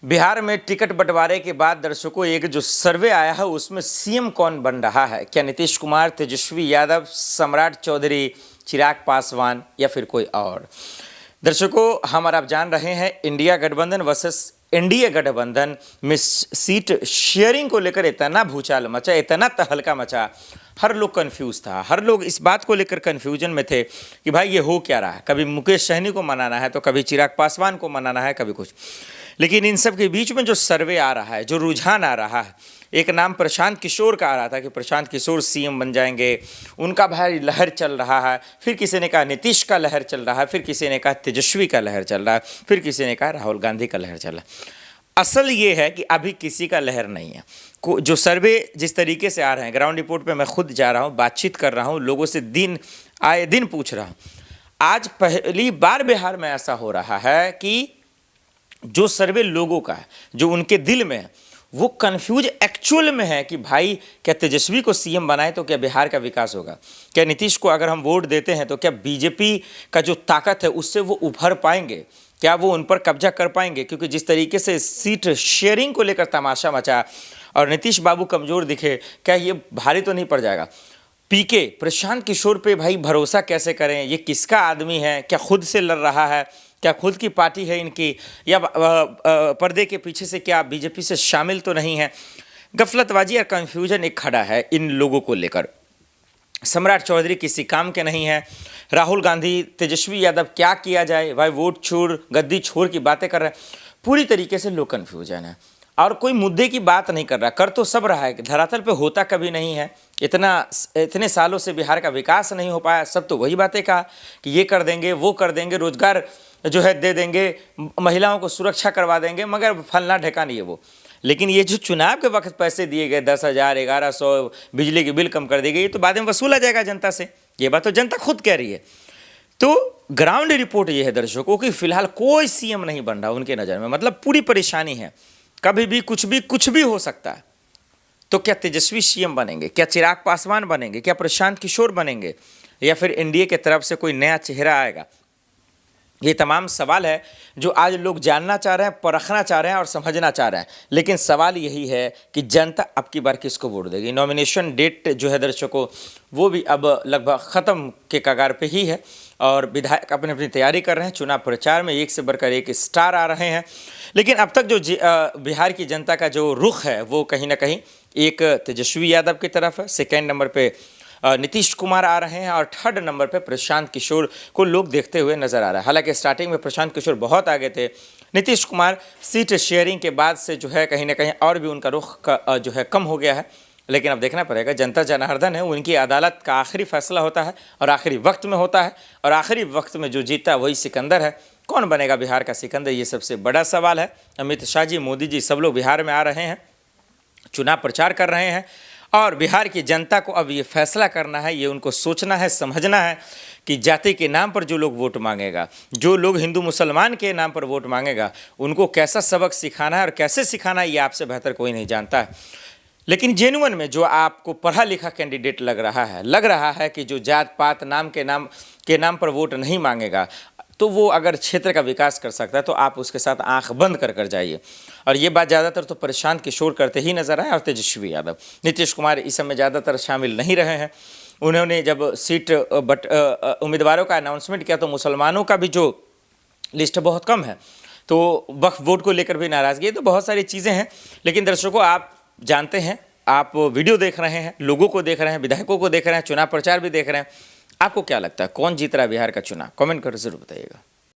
बिहार में टिकट बंटवारे के बाद दर्शकों एक जो सर्वे आया है उसमें सीएम कौन बन रहा है? क्या नीतीश कुमार, तेजस्वी यादव, सम्राट चौधरी, चिराग पासवान या फिर कोई और? दर्शकों, हम और आप जान रहे हैं इंडिया गठबंधन वर्सेस एनडीए गठबंधन में सीट शेयरिंग को लेकर इतना भूचाल मचा, इतना तहलका मचा, हर लोग कंफ्यूज था। हर लोग इस बात को लेकर कंफ्यूजन में थे कि भाई ये हो क्या रहा है। कभी मुकेश सहनी को मनाना है तो कभी चिराग पासवान को मनाना है, कभी कुछ। लेकिन इन सब के बीच में जो सर्वे आ रहा है, जो रुझान आ रहा है, एक नाम प्रशांत किशोर का आ रहा था कि प्रशांत किशोर सीएम बन जाएंगे, उनका भारी लहर चल रहा है। फिर किसी ने कहा नीतीश का लहर चल रहा है, फिर किसी ने कहा तेजस्वी का लहर चल रहा है, फिर किसी ने कहा राहुल गांधी का लहर चल रहा है। असल ये है कि अभी किसी का लहर नहीं है। जो सर्वे जिस तरीके से आ रहे हैं, ग्राउंड रिपोर्ट पे मैं खुद जा रहा हूँ, बातचीत कर रहा हूँ, लोगों से दिन आए दिन पूछ रहा हूँ। आज पहली बार बिहार में ऐसा हो रहा है कि जो सर्वे लोगों का है, जो उनके दिल में है, वो कंफ्यूज एक्चुअल में है कि भाई क्या तेजस्वी को सीएम बनाए तो क्या बिहार का विकास होगा? क्या नीतीश को अगर हम वोट देते हैं तो क्या बीजेपी का जो ताकत है उससे वो उभर पाएंगे? क्या वो उन पर कब्जा कर पाएंगे? क्योंकि जिस तरीके से सीट शेयरिंग को लेकर तमाशा मचा और नीतीश बाबू कमजोर दिखे, क्या ये भारी तो नहीं पड़ जाएगा? पीके प्रशांत किशोर पे भाई भरोसा कैसे करें? ये किसका आदमी है? क्या खुद से लड़ रहा है? क्या खुद की पार्टी है इनकी, या पर्दे के पीछे से क्या बीजेपी से शामिल तो नहीं है? गफलतबाजी और कन्फ्यूजन एक खड़ा है इन लोगों को लेकर। सम्राट चौधरी किसी काम के नहीं है। राहुल गांधी, तेजस्वी यादव, क्या किया जाए भाई? वोट छोड़, गद्दी छोड़ की बातें कर रहे हैं। पूरी तरीके से लोग कन्फ्यूजन है और कोई मुद्दे की बात नहीं कर रहा। कर तो सब रहा है, धरातल पे होता कभी नहीं है। इतने सालों से बिहार का विकास नहीं हो पाया। सब तो वही बातें कहा कि ये कर देंगे, वो कर देंगे, रोजगार जो है दे देंगे, महिलाओं को सुरक्षा करवा देंगे, मगर फलना ढेका नहीं है वो। लेकिन ये जो चुनाव के वक्त पैसे दिए गए 10,000, 1,100, बिजली की बिल कम कर दी गई, ये तो बाद में वसूला जाएगा जनता से। ये बात तो जनता खुद कह रही है। तो ग्राउंड रिपोर्ट ये है दर्शकों कि फिलहाल कोई सीएम नहीं बन रहा उनके नज़र में। मतलब पूरी परेशानी है, कभी भी कुछ भी हो सकता है। तो क्या तेजस्वी सीएम बनेंगे? क्या चिराग पासवान बनेंगे? क्या प्रशांत किशोर बनेंगे? या फिर एनडीए की तरफ से कोई नया चेहरा आएगा? ये तमाम सवाल है जो आज लोग जानना चाह रहे हैं, परखना चाह रहे हैं और समझना चाह रहे हैं। लेकिन सवाल यही है कि जनता अब की बार किसको वोट देगी? नॉमिनेशन डेट जो है दर्शकों, वो भी अब लगभग ख़त्म के कगार पे ही है और विधायक अपनी अपनी तैयारी कर रहे हैं। चुनाव प्रचार में एक से बढ़कर एक स्टार आ रहे हैं। लेकिन अब तक जो बिहार की जनता का जो रुख है वो कहीं ना कहीं एक तेजस्वी यादव की तरफ है, सेकेंड नंबर पर नीतीश कुमार आ रहे हैं और थर्ड नंबर पे प्रशांत किशोर को लोग देखते हुए नजर आ रहा है। हालांकि स्टार्टिंग में प्रशांत किशोर बहुत आगे थे। नीतीश कुमार सीट शेयरिंग के बाद से जो है कहीं ना कहीं और भी उनका रुख जो है कम हो गया है। लेकिन अब देखना पड़ेगा, जनता जनार्दन है, उनकी अदालत का आखिरी फैसला होता है और आखिरी वक्त में होता है, और आखिरी वक्त में जो जीता वही सिकंदर है। कौन बनेगा बिहार का सिकंदर, ये सबसे बड़ा सवाल है। अमित शाह जी, मोदी जी, सब लोग बिहार में आ रहे हैं, चुनाव प्रचार कर रहे हैं और बिहार की जनता को अब ये फैसला करना है, ये उनको सोचना है, समझना है कि जाति के नाम पर जो लोग वोट मांगेगा, जो लोग हिंदू मुसलमान के नाम पर वोट मांगेगा, उनको कैसा सबक सिखाना है और कैसे सिखाना है ये आपसे बेहतर कोई नहीं जानता है। लेकिन जेन्युइन में जो आपको पढ़ा लिखा कैंडिडेट लग रहा है कि जो जात पात के नाम पर वोट नहीं मांगेगा, तो वो अगर क्षेत्र का विकास कर सकता है तो आप उसके साथ आंख बंद कर जाइए। और ये बात ज़्यादातर तो प्रशांत किशोर करते ही नजर आए और तेजस्वी यादव। नीतीश कुमार इस समय ज़्यादातर शामिल नहीं रहे हैं। उन्होंने जब सीट उम्मीदवारों का अनाउंसमेंट किया तो मुसलमानों का भी जो लिस्ट बहुत कम है, तो वक्फ बोर्ड को लेकर भी नाराज़गी है। तो बहुत सारी चीज़ें हैं। लेकिन दर्शकों, आप जानते हैं, आप वीडियो देख रहे हैं, लोगों को देख रहे हैं, विधायकों को देख रहे हैं, चुनाव प्रचार भी देख रहे हैं। आपको क्या लगता है कौन जीत रहा है बिहार का चुनाव? कमेंट कर जरूर बताइएगा।